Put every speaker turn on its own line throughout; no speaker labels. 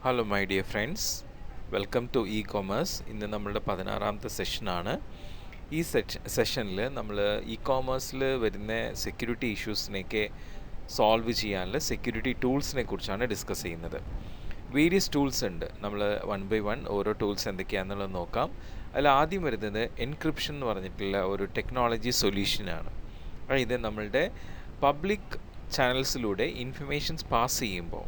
Hello my dear friends, welcome to e commerce. ഇന്ന് നമ്മളുടെ 16ാമത്തെ സെഷനാണ്. ഈ സെഷനിൽ നമ്മൾ ഇ കോമേഴ്സിൽ വരുന്ന സെക്യൂരിറ്റി ഇഷ്യൂസിനെയൊക്കെ സോൾവ് ചെയ്യാനുള്ള സെക്യൂരിറ്റി ടൂൾസിനെ കുറിച്ചാണ് ഡിസ്കസ് ചെയ്യുന്നത്. വേരിയസ് ടൂൾസ് ഉണ്ട്. നമ്മൾ വൺ ബൈ വൺ ഓരോ ടൂൾസ് എന്തൊക്കെയാണെന്നുള്ളത് നോക്കാം. അതിൽ ആദ്യം വരുന്നത് എൻക്രിപ്ഷൻ എന്ന് പറഞ്ഞിട്ടുള്ള ഒരു ടെക്നോളജി സൊല്യൂഷനാണ്. അതായത് നമ്മളുടെ പബ്ലിക് ചാനൽസിലൂടെ ഇൻഫർമേഷൻസ് പാസ് ചെയ്യുമ്പോൾ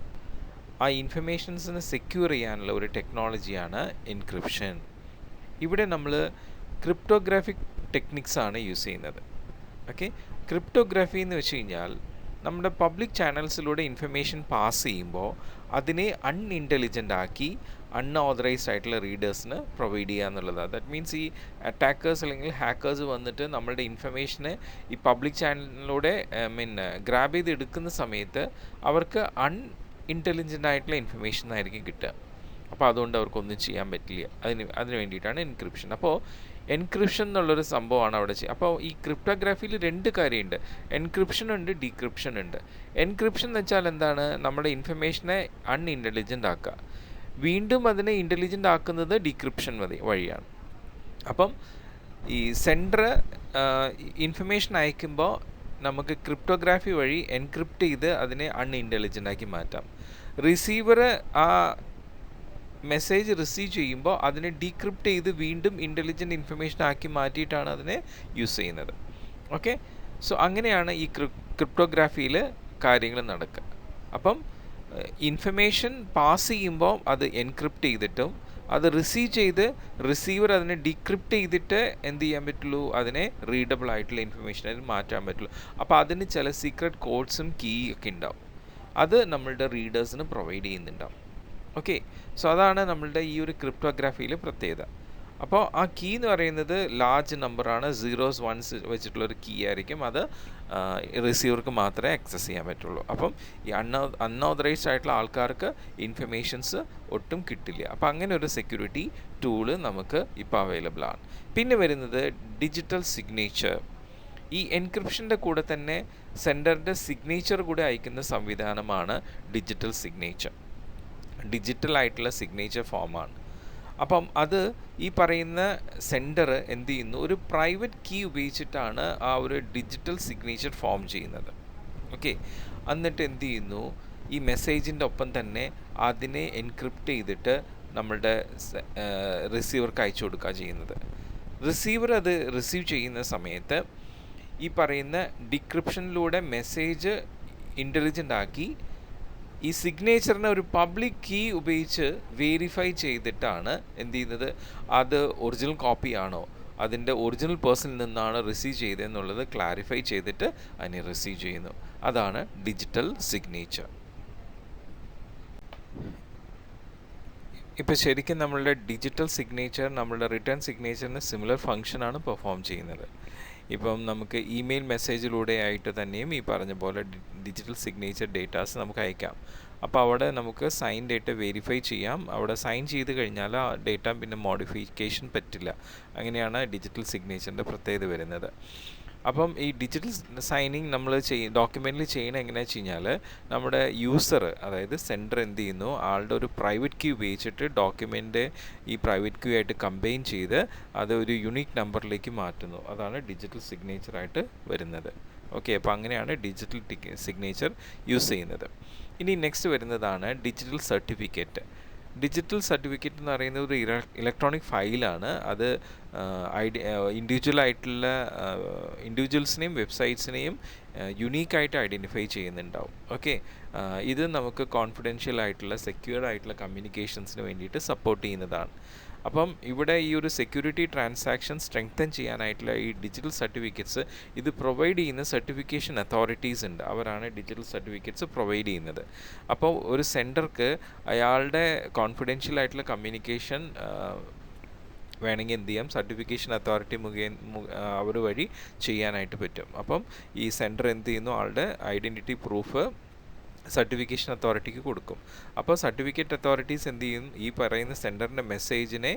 ആ ഇൻഫർമേഷൻസിനെ സെക്യൂർ ചെയ്യാനുള്ള ഒരു ടെക്നോളജിയാണ് എൻക്രിപ്ഷൻ. ഇവിടെ നമ്മൾ ക്രിപ്റ്റോഗ്രാഫിക് ടെക്നിക്സാണ് യൂസ് ചെയ്യുന്നത്. ഓക്കെ, ക്രിപ്റ്റോഗ്രാഫി എന്ന് വെച്ച് കഴിഞ്ഞാൽ നമ്മുടെ പബ്ലിക് ചാനൽസിലൂടെ ഇൻഫർമേഷൻ പാസ് ചെയ്യുമ്പോൾ അതിനെ അൺഇൻ്റലിജൻ്റ് ആക്കി അൺഓതറൈസ്ഡ് ആയിട്ടുള്ള റീഡേഴ്സിന് പ്രൊവൈഡ് ചെയ്യുക എന്നുള്ളതാണ്. ദാറ്റ് മീൻസ് ഈ അറ്റാക്കേഴ്സ് അല്ലെങ്കിൽ ഹാക്കേഴ്സ് വന്നിട്ട് നമ്മളുടെ ഇൻഫർമേഷനെ ഈ പബ്ലിക് ചാനലിലൂടെ ഗ്രാബ് ചെയ്ത് എടുക്കുന്ന സമയത്ത് അവർക്ക് ഇൻ്റലിജൻ്റ് ആയിട്ടുള്ള ഇൻഫർമേഷൻ ആയിരിക്കും കിട്ടുക. അപ്പോൾ അതുകൊണ്ട് അവർക്കൊന്നും ചെയ്യാൻ പറ്റില്ല. അതിന് വേണ്ടിയിട്ടാണ് എൻക്രിപ്ഷൻ. അപ്പോൾ എൻക്രിപ്ഷൻ എന്നുള്ളൊരു സംഭവമാണ് അവിടെ ചെയ്യുക. അപ്പോൾ ഈ ക്രിപ്റ്റോഗ്രാഫിയിൽ രണ്ട് കാര്യമുണ്ട്. എൻക്രിപ്ഷൻ ഉണ്ട്, ഡീക്രിപ്ഷൻ ഉണ്ട്. എൻക്രിപ്ഷൻ എന്ന് വെച്ചാൽ എന്താണ്? നമ്മുടെ ഇൻഫർമേഷനെ അൺഇൻ്റലിജൻ്റ് ആക്കുക. വീണ്ടും അതിനെ ഇൻ്റലിജൻ്റ് ആക്കുന്നത് ഡീക്രിപ്ഷൻ വഴിയാണ്. അപ്പം ഈ സെൻഡർ ഇൻഫർമേഷൻ അയക്കുമ്പോൾ നമുക്ക് ക്രിപ്റ്റോഗ്രാഫി വഴി എൻക്രിപ്റ്റ് ചെയ്ത് അതിനെ അൺഇൻ്റലിജൻ്റ് ആക്കി മാറ്റാം. റിസീവർ ആ മെസ്സേജ് റിസീവ് ചെയ്യുമ്പോൾ അതിനെ ഡീക്രിപ്റ്റ് ചെയ്ത് വീണ്ടും ഇൻ്റലിജൻ്റ് ഇൻഫർമേഷൻ ആക്കി മാറ്റിയിട്ടാണ് അതിനെ യൂസ് ചെയ്യുന്നത്. ഓക്കെ, സോ അങ്ങനെയാണ് ഈ ക്രിപ്റ്റോഗ്രാഫിയിൽ കാര്യങ്ങൾ നടക്കുക. അപ്പം ഇൻഫർമേഷൻ പാസ് ചെയ്യുമ്പോൾ അത് എൻക്രിപ്റ്റ് ചെയ്തിട്ടും അത് റിസീവ് ചെയ്ത് റിസീവർ അതിനെ ഡീക്രിപ്റ്റ് ചെയ്തിട്ട് എന്ത് ചെയ്യാൻ പറ്റുള്ളൂ? അതിനെ റീഡബിൾ ആയിട്ടുള്ള ഇൻഫർമേഷൻ അതിൽ മാറ്റാൻ പറ്റുള്ളൂ. അപ്പോൾ അതിന് ചില സീക്രട്ട് കോഡ്സും കീ ഒക്കെ ഉണ്ടാവും. അത് നമ്മളുടെ റീഡേഴ്സിന് പ്രൊവൈഡ് ചെയ്യുന്നുണ്ടാവും. ഓക്കെ, സോ അതാണ് നമ്മളുടെ ഈ ഒരു ക്രിപ്റ്റോഗ്രാഫിയിലെ പ്രത്യേകത. അപ്പോൾ ആ കീ എന്ന് പറയുന്നത് ലാർജ് നമ്പറാണ്. 0s 1s വെച്ചിട്ടുള്ളൊരു കീ ആയിരിക്കും. അത് റിസീവർക്ക് മാത്രമേ ആക്സസ് ചെയ്യാൻ പറ്റുള്ളൂ. അപ്പം ഈ അൺഓതറൈസ്ഡ് ആയിട്ടുള്ള ആൾക്കാർക്ക് ഇൻഫർമേഷൻസ് ഒട്ടും കിട്ടില്ല. അപ്പോൾ അങ്ങനെ ഒരു സെക്യൂരിറ്റി ടൂള് നമുക്ക് ഇപ്പോൾ അവൈലബിൾ ആണ്. പിന്നെ വരുന്നത് ഡിജിറ്റൽ സിഗ്നേച്ചർ. ഈ എൻക്രിപ്ഷൻ്റെ കൂടെ തന്നെ സെൻഡറിൻ്റെ സിഗ്നേച്ചർ കൂടെ അയക്കുന്ന സംവിധാനമാണ് ഡിജിറ്റൽ സിഗ്നേച്ചർ. ഡിജിറ്റൽ ആയിട്ടുള്ള സിഗ്നേച്ചർ ഫോമാണ്. അപ്പം അത് ഈ പറയുന്ന സെൻഡർ എന്ത് ചെയ്യുന്നു? ഒരു പ്രൈവറ്റ് കീ ഉപയോഗിച്ചിട്ടാണ് ആ ഒരു ഡിജിറ്റൽ സിഗ്നേച്ചർ ഫോം ചെയ്യുന്നത്. ഓക്കെ, എന്നിട്ട് എന്ത് ചെയ്യുന്നു? ഈ മെസ്സേജിൻ്റെ ഒപ്പം തന്നെ അതിനെ എൻക്രിപ്റ്റ് ചെയ്തിട്ട് നമ്മളുടെ റിസീവർക്ക് അയച്ചു കൊടുക്കുക ചെയ്യുന്നത്. റിസീവർ അത് റിസീവ് ചെയ്യുന്ന സമയത്ത് ഈ പറയുന്ന ഡിക്രിപ്ഷനിലൂടെ മെസ്സേജ് ഇൻ്റലിജൻ്റ് ആക്കി ഈ സിഗ്നേച്ചറിനെ ഒരു പബ്ലിക് കീ ഉപയോഗിച്ച് വെരിഫൈ ചെയ്തിട്ടാണ് എന്ത് ചെയ്യുന്നത്? അത് ഒറിജിനൽ കോപ്പി ആണോ, അതിൻ്റെ ഒറിജിനൽ പേഴ്സണിൽ നിന്നാണ് റിസീവ് ചെയ്തതെന്നുള്ളത് ക്ലാരിഫൈ ചെയ്തിട്ട് അതിനെ റിസീവ് ചെയ്യുന്നു. അതാണ് ഡിജിറ്റൽ സിഗ്നേച്ചർ. ഇപ്പോൾ ശരിക്കും നമ്മളുടെ ഡിജിറ്റൽ സിഗ്നേച്ചർ നമ്മളുടെ റിട്ടേൺ സിഗ്നേച്ചറിന് സിമിലർ ഫങ്ഷനാണ് പെർഫോം ചെയ്യുന്നത്. ഇപ്പം നമുക്ക് ഇമെയിൽ മെസ്സേജിലൂടെ ആയിട്ട് തന്നെയും ഈ പറഞ്ഞ പോലെ ഡിജിറ്റൽ സിഗ്നേച്ചർ ഡേറ്റാസ് നമുക്ക് അയക്കാം. അപ്പോൾ അവിടെ നമുക്ക് സൈൻ ഡേറ്റ വെരിഫൈ ചെയ്യാം. അവിടെ സൈൻ ചെയ്ത് കഴിഞ്ഞാൽ ആ ഡേറ്റ പിന്നെ മോഡിഫിക്കേഷൻ പറ്റില്ല. അങ്ങനെയാണ് ഡിജിറ്റൽ സിഗ്നേച്ചറിൻ്റെ പ്രത്യേകത വരുന്നത്. അപ്പം ഈ ഡിജിറ്റൽ സൈനിങ് നമ്മൾ ഡോക്യുമെൻറ്റിൽ ചെയ്യണത് എങ്ങനെയാണെന്ന് വെച്ച് കഴിഞ്ഞാൽ നമ്മുടെ യൂസർ, അതായത് സെൻഡർ എന്ത് ചെയ്യുന്നു? ആളുടെ ഒരു പ്രൈവറ്റ് കീ ഉപയോഗിച്ചിട്ട് ഡോക്യുമെൻ്റ് ഈ പ്രൈവറ്റ് കീ ആയിട്ട് കമ്പൈൻ ചെയ്ത് അത് ഒരു യുണീക്ക് നമ്പറിലേക്ക് മാറ്റുന്നു. അതാണ് ഡിജിറ്റൽ സിഗ്നേച്ചറായിട്ട് വരുന്നത്. ഓക്കെ, അപ്പോൾ അങ്ങനെയാണ് ഡിജിറ്റൽ സിഗ്നേച്ചർ യൂസ് ചെയ്യുന്നത്. ഇനി നെക്സ്റ്റ് വരുന്നതാണ് ഡിജിറ്റൽ സർട്ടിഫിക്കറ്റ്. ഡിജിറ്റൽ സർട്ടിഫിക്കറ്റ് എന്ന് പറയുന്നത് ഒരു ഇലക്ട്രോണിക് ഫയലാണ്. അത് ഇൻഡിവിജ്വൽസിനെയും വെബ്സൈറ്റ്സിനെയും യുണീക്കായിട്ട് ഐഡൻറ്റിഫൈ ചെയ്യുന്നുണ്ടാവും. ഓക്കെ, ഇത് നമുക്ക് കോൺഫിഡൻഷ്യൽ ആയിട്ടുള്ള സെക്യൂർഡ് ആയിട്ടുള്ള കമ്മ്യൂണിക്കേഷൻസിന് വേണ്ടിയിട്ട് സപ്പോർട്ട് ചെയ്യുന്നതാണ്. അപ്പം ഇവിടെ ഈ ഒരു സെക്യൂരിറ്റി ട്രാൻസാക്ഷൻ സ്ട്രെങ്തൻ ചെയ്യാനായിട്ടുള്ള ഈ ഡിജിറ്റൽ സർട്ടിഫിക്കറ്റ്സ് ഇത് പ്രൊവൈഡ് ചെയ്യുന്ന സർട്ടിഫിക്കേഷൻ അതോറിറ്റീസ് ഉണ്ട്. അവരാണ് ഡിജിറ്റൽ സർട്ടിഫിക്കറ്റ്സ് പ്രൊവൈഡ് ചെയ്യുന്നത്. അപ്പോൾ ഒരു സെൻഡർക്ക് അയാളുടെ കോൺഫിഡൻഷ്യൽ ആയിട്ടുള്ള കമ്മ്യൂണിക്കേഷൻ വേണമെങ്കിൽ എന്ത് ചെയ്യാം? സർട്ടിഫിക്കേഷൻ അതോറിറ്റി അവർ വഴി ചെയ്യാനായിട്ട് പറ്റും. അപ്പം ഈ സെൻഡർ എന്ത് ചെയ്യുന്നു? ആളുടെ ഐഡൻറ്റിറ്റി പ്രൂഫ് സർട്ടിഫിക്കേഷൻ അതോറിറ്റിക്ക് കൊടുക്കും. അപ്പോൾ സർട്ടിഫിക്കറ്റ് അതോറിറ്റീസ് എന്ത് ചെയ്യും? ഈ പറയുന്ന സെൻഡറിൻ്റെ മെസ്സേജിനെ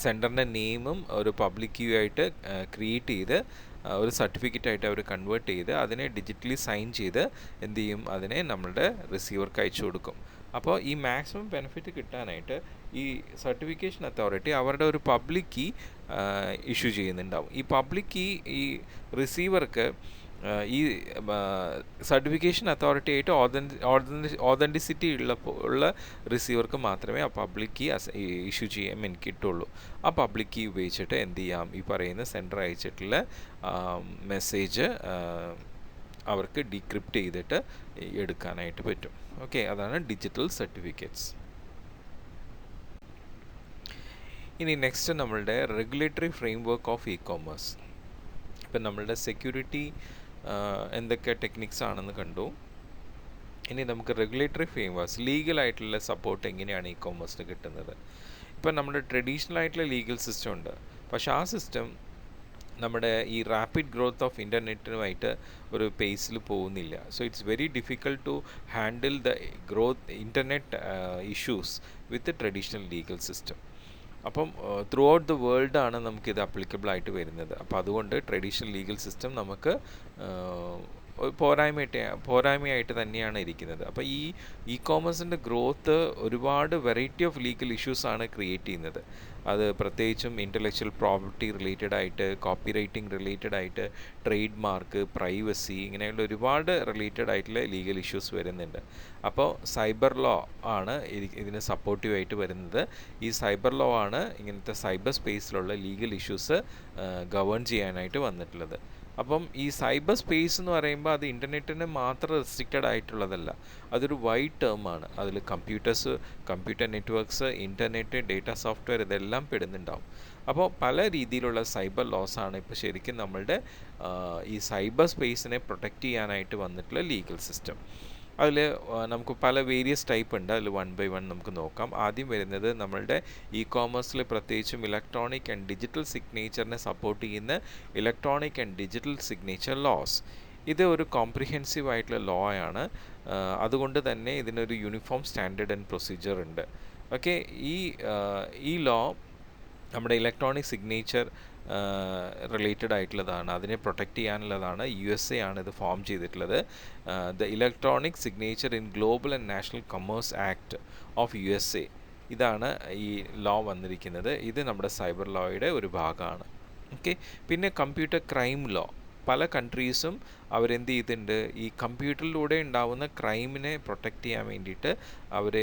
സെൻഡറിൻ്റെ നെയിമും ഒരു പബ്ലിക് കീ ആയിട്ട് ക്രിയേറ്റ് ചെയ്ത് ഒരു സർട്ടിഫിക്കറ്റായിട്ട് അവർ കൺവേർട്ട് ചെയ്ത് അതിനെ ഡിജിറ്റലി സൈൻ ചെയ്ത് എന്ത് ചെയ്യും? അതിനെ നമ്മളുടെ റിസീവർക്ക് അയച്ചു കൊടുക്കും. അപ്പോൾ ഈ മാക്സിമം ബെനിഫിറ്റ് കിട്ടാനായിട്ട് ഈ സർട്ടിഫിക്കേഷൻ അതോറിറ്റി അവരുടെ ഒരു പബ്ലിക് കീ ഇഷ്യൂ ചെയ്യുന്നുണ്ടാവും. ഈ പബ്ലിക് കീ ഈ റിസീവർക്ക് ഈ സർട്ടിഫിക്കേഷൻ അതോറിറ്റി ആയിട്ട് ഓതൻറ്റിസിറ്റി ഉള്ള റിസീവർക്ക് മാത്രമേ ആ പബ്ലിക് കീ ഇഷ്യൂ ചെയ്യാൻ കിട്ടുള്ളൂ. ആ പബ്ലിക് കീ ഉപയോഗിച്ചിട്ട് എന്ത് ചെയ്യാം, ഈ പറയുന്ന സെൻഡർ അയച്ചിട്ടുള്ള മെസ്സേജ് അവർക്ക് ഡീക്രിപ്റ്റ് ചെയ്തിട്ട് എടുക്കാനായിട്ട് പറ്റും. ഓക്കെ, അതാണ് ഡിജിറ്റൽ സർട്ടിഫിക്കറ്റ്സ്. ഇനി നെക്സ്റ്റ് നമ്മളുടെ regulatory framework of E commerce. ഇപ്പം നമ്മളുടെ സെക്യൂരിറ്റി എന്തൊക്കെ ടെക്നിക്സ് ആണെന്ന് കണ്ടു. ഇനി നമുക്ക് റെഗുലേറ്ററി ഫ്രെയിംവർക്ക്സ്, ലീഗലായിട്ടുള്ള സപ്പോർട്ട് എങ്ങനെയാണ് ഇ കോമേഴ്സിന് കിട്ടുന്നത്. ഇപ്പം നമ്മുടെ ട്രഡീഷണൽ ആയിട്ടുള്ള ലീഗൽ സിസ്റ്റം ഉണ്ട്, പക്ഷേ ആ സിസ്റ്റം നമ്മുടെ ഈ റാപ്പിഡ് ഗ്രോത്ത് ഓഫ് ഇൻ്റർനെറ്റുമായിട്ട് ഒരു പേസിൽ പോകുന്നില്ല. So it's very difficult to handle the growth internet issues with traditional legal system. അപ്പം ത്രൂ ഔട്ട് ദ വേൾഡ് ആണ് നമുക്കിത് അപ്ലിക്കബിൾ ആയിട്ട് വരുന്നത്. അപ്പോൾ അതുകൊണ്ട് ട്രഡീഷണൽ ലീഗൽ സിസ്റ്റം നമുക്ക് പോരായ്മയായിട്ട് തന്നെയാണ് ഇരിക്കുന്നത്. അപ്പോൾ ഈ ഇ കോമേഴ്സിൻ്റെ ഗ്രോത്ത് ഒരുപാട് വെറൈറ്റി ഓഫ് ലീഗൽ ഇഷ്യൂസാണ് ക്രിയേറ്റ് ചെയ്യുന്നത്. അത് പ്രത്യേകിച്ചും ഇൻ്റലക്ച്വൽ പ്രോപ്പർട്ടി റിലേറ്റഡ് ആയിട്ട്, കോപ്പി റൈറ്റിംഗ് റിലേറ്റഡ് ആയിട്ട്, ട്രേഡ് മാർക്ക്, പ്രൈവസി, ഇങ്ങനെയുള്ള ഒരുപാട് റിലേറ്റഡ് ആയിട്ടുള്ള ലീഗൽ ഇഷ്യൂസ് വരുന്നുണ്ട്. അപ്പോൾ സൈബർ ലോ ആണ് ഇതിന് സപ്പോർട്ടീവായിട്ട് വരുന്നത്. ഈ സൈബർ ലോ ആണ് ഇങ്ങനത്തെ സൈബർ സ്പേസിലുള്ള ലീഗൽ ഇഷ്യൂസ് ഗവേൺ ചെയ്യാനായിട്ട് വന്നിട്ടുള്ളത്. അപ്പം ഈ സൈബർ സ്പേസ് എന്ന് പറയുമ്പോൾ അത് ഇൻ്റർനെറ്റിന് മാത്രം റെസ്ട്രിക്റ്റഡ് ആയിട്ടുള്ളതല്ല, അതൊരു വൈഡ് ടേമാണ്. അതിൽ computer networks, internet, data software ഇതെല്ലാം പെടുന്നുണ്ടാവും. അപ്പോൾ പല രീതിയിലുള്ള സൈബർ ലോസ് ആണ് ഇപ്പോൾ ശരിക്കും നമ്മളുടെ ഈ സൈബർ സ്പേസിനെ പ്രൊട്ടക്റ്റ് ചെയ്യാനായിട്ട് വന്നിട്ടുള്ള ലീഗൽ സിസ്റ്റം. അതിൽ നമുക്ക് പല വേരിയസ് ടൈപ്പ് ഉണ്ട്. അതിൽ 1 by 1 നമുക്ക് നോക്കാം. ആദ്യം വരുന്നത് നമ്മളുടെ ഇ കോമേഴ്സിൽ പ്രത്യേകിച്ചും ഇലക്ട്രോണിക് ആൻഡ് ഡിജിറ്റൽ സിഗ്നേച്ചറിനെ സപ്പോർട്ട് ചെയ്യുന്ന electronic and digital signature laws. ഇത് ഒരു കോംപ്രിഹെൻസീവ് ആയിട്ടുള്ള ലോ ആണ്. അതുകൊണ്ട് തന്നെ ഇതിനൊരു യൂണിഫോം സ്റ്റാൻഡേർഡ് ആൻഡ് പ്രൊസീജിയർ ഉണ്ട്. ഓക്കെ, ഈ ലോ നമ്മുടെ ഇലക്ട്രോണിക് സിഗ്നേച്ചർ റിലേറ്റഡ് ആയിട്ടുള്ളതാണ്, അതിനെ പ്രൊട്ടക്റ്റ് ചെയ്യാനുള്ളതാണ്. USA ആണ് ഇത് ഫോം ചെയ്തിട്ടുള്ളത്. The electronic signature in global and national commerce act of USA, ഇതാണ് ഈ ലോ വന്നിരിക്കുന്നത്. ഇത് നമ്മുടെ സൈബർ ലോയുടെ ഒരു ഭാഗമാണ്. ഓക്കെ, പിന്നെ കമ്പ്യൂട്ടർ ക്രൈം ലോ. പല കൺട്രീസും അവരെന്ത് ചെയ്തിട്ടുണ്ട്, ഈ കമ്പ്യൂട്ടറിലൂടെ ഉണ്ടാവുന്ന ക്രൈമിനെ പ്രൊട്ടക്റ്റ് ചെയ്യാൻ വേണ്ടിയിട്ട് അവർ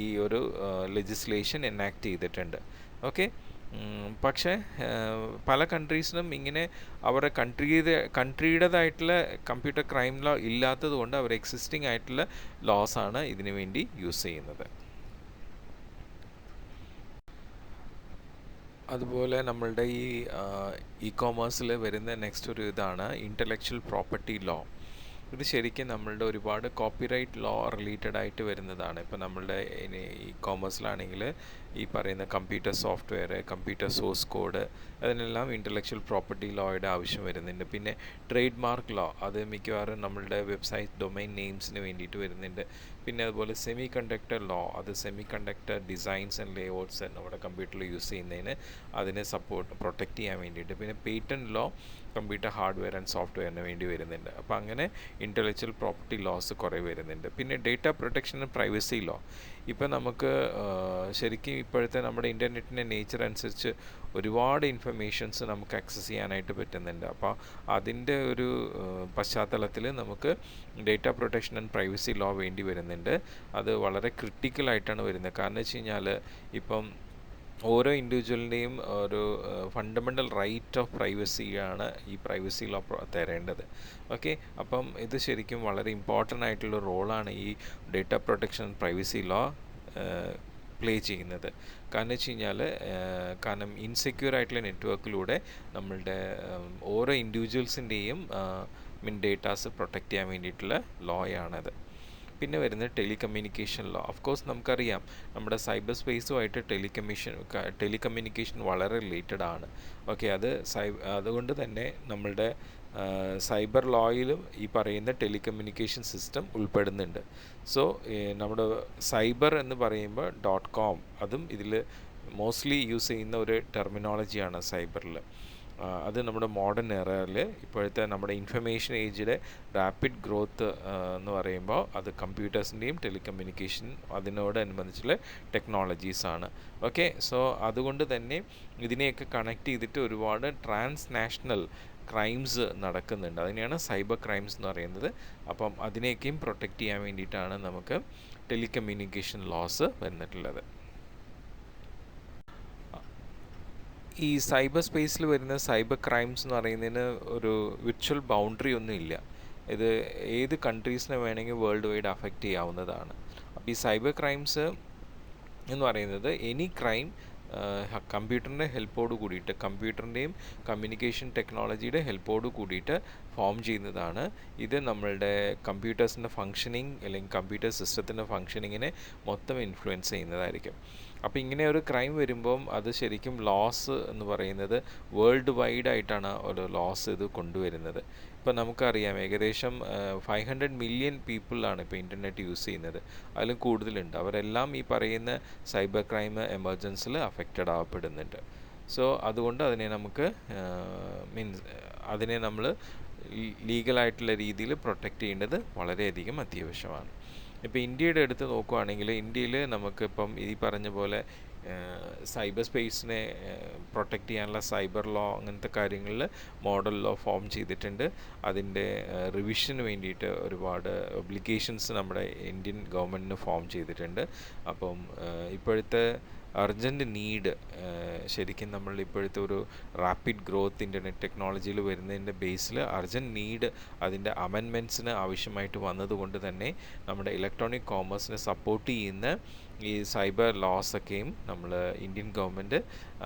ഈ ഒരു ലെജിസ്ലേഷൻ എനാക്ട് ചെയ്തിട്ടുണ്ട്. ഓക്കെ, പക്ഷേ പല കൺട്രീസിനും ഇങ്ങനെ അവരുടെ കൺട്രിയുടേതായിട്ടുള്ള കമ്പ്യൂട്ടർ ക്രൈം ലോ ഇല്ലാത്തത് കൊണ്ട് അവർ എക്സിസ്റ്റിംഗ് ആയിട്ടുള്ള ലോസാണ് ഇതിനു വേണ്ടി യൂസ് ചെയ്യുന്നത്. അതുപോലെ നമ്മളുടെ ഈ കോമേഴ്സിൽ വരുന്ന നെക്സ്റ്റ് ഒരു ഇതാണ് ഇൻ്റലക്ച്വൽ പ്രോപ്പർട്ടി ലോ. ഇത് ശരിക്കും നമ്മളുടെ ഒരുപാട് കോപ്പിറൈറ്റ് ലോ റിലേറ്റഡ് ആയിട്ട് വരുന്നതാണ്. ഇപ്പോൾ നമ്മളുടെ ഈ കോമേഴ്സിലാണെങ്കിൽ ഈ പറയുന്ന computer software, computer source code, അതിനെല്ലാം ഇൻ്റലക്ച്വൽ പ്രോപ്പർട്ടി ലോയുടെ ആവശ്യം വരുന്നുണ്ട്. പിന്നെ ട്രേഡ് മാർക്ക് ലോ, അത് മിക്കവാറും നമ്മളുടെ വെബ്സൈറ്റ് ഡൊമൈൻ നെയിംസിന് വേണ്ടിയിട്ട് വരുന്നുണ്ട്. പിന്നെ അതുപോലെ സെമി കണ്ടക്ടർ ലോ, അത് semiconductor designs and layouts നമ്മുടെ കമ്പ്യൂട്ടറിൽ യൂസ് ചെയ്യുന്നതിന് അതിനെ പ്രൊട്ടക്റ്റ് ചെയ്യാൻ വേണ്ടിയിട്ട്. പിന്നെ patent law computer hardware and സോഫ്റ്റ്വെയറിന് വേണ്ടി വരുന്നുണ്ട്. അപ്പോൾ അങ്ങനെ ഇൻ്റലക്ച്വൽ പ്രോപ്പർട്ടി ലോസ് കുറേ വരുന്നുണ്ട്. പിന്നെ data protection and privacy law. ഇപ്പോൾ നമുക്ക് ശരിക്കും ഇപ്പോഴത്തെ നമ്മുടെ ഇൻ്റർനെറ്റിൻ്റെ നേച്ചർ അനുസരിച്ച് ഒരുപാട് ഇൻഫർമേഷൻസ് നമുക്ക് ആക്സസ് ചെയ്യാനായിട്ട് പറ്റുന്നുണ്ട്. അപ്പോൾ അതിൻ്റെ ഒരു പശ്ചാത്തലത്തിൽ നമുക്ക് data protection and privacy law വേണ്ടി വരുന്നുണ്ട്. അത് വളരെ ക്രിട്ടിക്കലായിട്ടാണ് വരുന്നത്. കാരണം വെച്ച് കഴിഞ്ഞാൽ ഇപ്പം ഓരോ ഇൻഡിവിജ്വലിൻ്റെയും ഒരു ഫണ്ടമെൻ്റൽ റൈറ്റ് ഓഫ് പ്രൈവസിയാണ് ഈ പ്രൈവസി ലോ തരേണ്ടത്. ഓക്കെ, അപ്പം ഇത് ശരിക്കും വളരെ ഇമ്പോർട്ടൻ്റ് ആയിട്ടുള്ള റോളാണ് ഈ data protection privacy law play ചെയ്യുന്നത്. കാരണം വെച്ച് കഴിഞ്ഞാൽ കാരണം ഇൻസെക്യൂർ ആയിട്ടുള്ള നെറ്റ്വർക്കിലൂടെ നമ്മളുടെ ഓരോ ഇൻഡിവിജ്വൽസിൻ്റെയും ഡേറ്റാസ് പ്രൊട്ടക്റ്റ് ചെയ്യാൻ വേണ്ടിയിട്ടുള്ള ലോയാണത്. പിന്നെ വരുന്നത് ടെലികമ്മ്യൂണിക്കേഷൻ ലോ. ഓഫ് കോഴ്സ് നമുക്കറിയാം നമ്മുടെ സൈബർ സ്പേസുമായിട്ട് ടെലികമ്മ്യൂണിക്കേഷൻ വളരെ റിലേറ്റഡ് ആണ്. ഓക്കെ, അതുകൊണ്ട് തന്നെ നമ്മളുടെ സൈബർ ലോയിലും ഈ പറയുന്ന ടെലികമ്മ്യൂണിക്കേഷൻ സിസ്റ്റം ഉൾപ്പെടുന്നുണ്ട്. സോ നമ്മുടെ സൈബർ എന്ന് പറയുമ്പോൾ .com അതും ഇതിൽ മോസ്റ്റ്ലി യൂസ് ചെയ്യുന്ന ഒരു ടെർമിനോളജിയാണ് സൈബറിൽ. അത് നമ്മുടെ മോഡേൺ എറയിൽ ഇപ്പോഴത്തെ നമ്മുടെ ഇൻഫർമേഷൻ ഏജിലെ റാപ്പിഡ് ഗ്രോത്ത് എന്ന് പറയുമ്പോൾ അത് കമ്പ്യൂട്ടേഴ്സിൻ്റെയും ടെലികമ്മ്യൂണിക്കേഷൻ അതിനോടനുബന്ധിച്ചുള്ള ടെക്നോളജീസാണ്. ഓക്കെ, സോ അതുകൊണ്ട് തന്നെ ഇതിനെയൊക്കെ കണക്ട് ചെയ്തിട്ട് ഒരുപാട് ട്രാൻസ്നാഷണൽ ക്രൈംസ് നടക്കുന്നുണ്ട്. അതിനെയാണ് സൈബർ ക്രൈംസ് എന്ന് പറയുന്നത്. അപ്പം അതിനെയൊക്കെയും പ്രൊട്ടക്റ്റ് ചെയ്യാൻ വേണ്ടിയിട്ടാണ് നമുക്ക് ടെലികമ്മ്യൂണിക്കേഷൻ ലോസ് വന്നിട്ടുള്ളത്. ഈ സൈബർ സ്പേസിൽ വരുന്ന സൈബർ ക്രൈംസ് എന്ന് പറയുന്നതിന് ഒരു വിർച്വൽ ബൗണ്ടറി ഒന്നും ഇല്ല. ഇത് ഏത് കൺട്രീസിനെ വേണമെങ്കിൽ വേൾഡ് വൈഡ് അഫക്റ്റ് ചെയ്യാവുന്നതാണ്. അപ്പോൾ ഈ സൈബർ ക്രൈംസ് എന്ന് പറയുന്നത് എനി ക്രൈം കമ്പ്യൂട്ടറിൻ്റെ ഹെൽപ്പോട് കൂടിയിട്ട്, കമ്പ്യൂട്ടറിൻ്റെയും കമ്മ്യൂണിക്കേഷൻ ടെക്നോളജിയുടെ ഹെൽപ്പോട് കൂടിയിട്ട് ഫോം ചെയ്യുന്നതാണ്. ഇത് നമ്മളുടെ കമ്പ്യൂട്ടേഴ്സിൻ്റെ ഫങ്ഷനിങ് അല്ലെങ്കിൽ കമ്പ്യൂട്ടർ സിസ്റ്റത്തിൻ്റെ ഫങ്ഷനിങ്ങിനെ മൊത്തം ഇൻഫ്ലുവൻസ് ചെയ്യുന്നതായിരിക്കും. അപ്പോൾ ഇങ്ങനെ ഒരു ക്രൈം വരുമ്പം അത് ശരിക്കും ലോസ് എന്ന് പറയുന്നത് വേൾഡ് വൈഡ് ആയിട്ടാണ് ഒരു ലോസ് ഇത് കൊണ്ടുവരുന്നത്. ഇപ്പോൾ നമുക്കറിയാം ഏകദേശം 500 മില്യൺ പീപ്പിളാണ് ഇപ്പോൾ ഇൻ്റർനെറ്റ് യൂസ് ചെയ്യുന്നത്. അതിലും കൂടുതലുണ്ട്. അവരെല്ലാം ഈ പറയുന്ന സൈബർ ക്രൈം എമർജൻസിൽ അഫക്റ്റഡ് ആവപ്പെടുന്നുണ്ട്. സോ അതുകൊണ്ട് അതിനെ നമുക്ക് അതിനെ നമ്മൾ ലീഗലായിട്ടുള്ള രീതിയിൽ പ്രൊട്ടക്റ്റ് ചെയ്യേണ്ടത് വളരെയധികം അത്യാവശ്യമാണ്. ഇപ്പോൾ ഇന്ത്യയുടെ അടുത്ത് നോക്കുകയാണെങ്കിൽ ഇന്ത്യയിൽ നമുക്കിപ്പം ഈ പറഞ്ഞ പോലെ സൈബർ സ്പേസിനെ പ്രൊട്ടക്റ്റ് ചെയ്യാനുള്ള സൈബർ ലോ അങ്ങനത്തെ കാര്യങ്ങളിൽ മോഡൽ ലോ ഫോം ചെയ്തിട്ടുണ്ട്. അതിൻ്റെ റിവിഷന് വേണ്ടിയിട്ട് ഒരുപാട് ഒബ്ലിഗേഷൻസ് നമ്മുടെ ഇന്ത്യൻ ഗവൺമെൻറ്റിന് ഫോം ചെയ്തിട്ടുണ്ട്. അപ്പം ഇപ്പോഴത്തെ അർജൻറ്റ് നീഡ് ശരിക്കും നമ്മൾ ഇപ്പോഴത്തെ ഒരു റാപ്പിഡ് ഗ്രോത്ത് ഇൻ്റർനെറ്റ് ടെക്നോളജിയിൽ വരുന്നതിൻ്റെ ബേസിൽ അർജൻറ്റ് നീഡ് അതിൻ്റെ അമെൻമെൻറ്റ്സിന് ആവശ്യമായിട്ട് വന്നതുകൊണ്ട് തന്നെ നമ്മുടെ ഇലക്ട്രോണിക് കോമേഴ്സിനെ സപ്പോർട്ട് ചെയ്യുന്ന ഈ സൈബർ ലോസൊക്കെയും നമ്മൾ ഇന്ത്യൻ ഗവൺമെൻറ്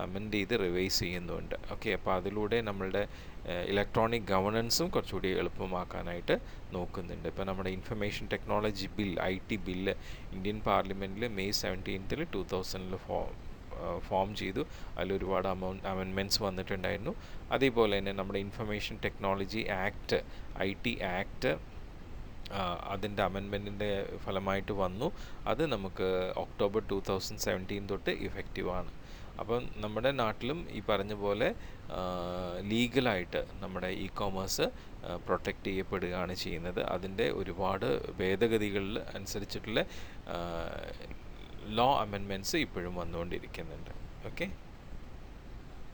അമെൻഡ് ചെയ്ത് റിവൈസ് ചെയ്യുന്നുണ്ട്. ഓക്കെ, അപ്പോൾ അതിലൂടെ നമ്മളുടെ ഇലക്ട്രോണിക് ഗവർണൻസും കുറച്ചുകൂടി എളുപ്പമാക്കാനായിട്ട് നോക്കുന്നുണ്ട്. ഇപ്പോൾ നമ്മുടെ information technology bill IT bill Indian പാർലമെൻറ്റിൽ May 17, 2000 ഫോം ചെയ്തു. അതിലൊരുപാട് അമെൻമെൻറ്റ്സ് വന്നിട്ടുണ്ടായിരുന്നു. അതേപോലെ തന്നെ നമ്മുടെ information technology act IT act അതിൻ്റെ അമെൻമെൻറ്റിൻ്റെ ഫലമായിട്ട് വന്നു. അത് നമുക്ക് October 2017 തൊട്ട് ഇഫക്റ്റീവാണ്. അപ്പം നമ്മുടെ നാട്ടിലും ഈ പറഞ്ഞ പോലെ ലീഗലായിട്ട് നമ്മുടെ കോമേഴ്സ് പ്രൊട്ടക്റ്റ് ചെയ്യപ്പെടുകയാണ് ചെയ്യുന്നത്. അതിൻ്റെ ഒരുപാട് ഭേദഗതികളിൽ അനുസരിച്ചിട്ടുള്ള ലോ അമെൻമെൻറ്റ്സ് ഇപ്പോഴും വന്നുകൊണ്ടിരിക്കുന്നുണ്ട്. ഓക്കെ.